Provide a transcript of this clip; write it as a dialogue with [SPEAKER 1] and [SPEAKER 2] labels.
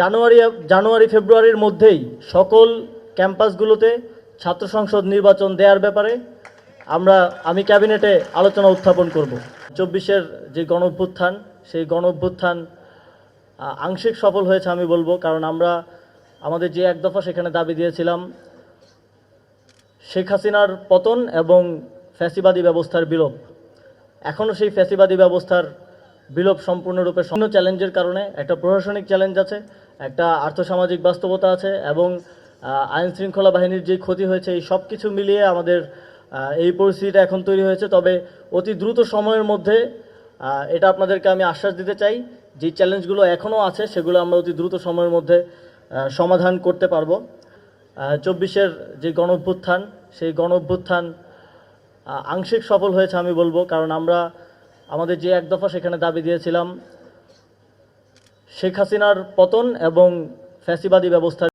[SPEAKER 1] জানুয়ারি ফেব্রুয়ারির মধ্যেই সকল ক্যাম্পাসগুলোতে ছাত্র সংসদ নির্বাচন দেওয়ার ব্যাপারে আমি ক্যাবিনেটে আলোচনা উত্থাপন করব। 24-এর যে গণঅভ্যুত্থান, সেই গণঅভ্যুত্থান আংশিক সফল হয়েছে আমি বলবো, কারণ আমরা আমাদের যে এক দফা সেখানে দাবি দিয়েছিলাম শেখ হাসিনার পতন এবং ফ্যাসিবাদী ব্যবস্থার বিলোপ। এখনও সেই ফ্যাসিবাদী ব্যবস্থার বিলোপ সম্পূর্ণরূপে চ্যালেঞ্জের কারণে একটা প্রশাসনিক চ্যালেঞ্জ আছে, একটা আর্থসামাজিক বাস্তবতা আছে এবং আইন শৃঙ্খলা বাহিনীর যে ক্ষতি হয়েছে, এই সব কিছু মিলিয়ে আমাদের এই পরিস্থিতিটা এখন তৈরি হয়েছে। তবে অতি দ্রুত সময়ের মধ্যে এটা আপনাদেরকে আমি আশ্বাস দিতে চাই, যে চ্যালেঞ্জগুলো এখনও আছে সেগুলো আমরা অতি দ্রুত সময়ের মধ্যে সমাধান করতে পারবো। 24-এর যে গণঅভ্যুত্থান, সেই গণঅভ্যুত্থান আংশিক সফল হয়েছে আমি বলবো, কারণ আমরা আমাদের যে এক দফা সেখানে দাবি দিয়েছিলাম শেখ হাসিনার পতন এবং ফ্যাসিবাদী ব্যবস্থার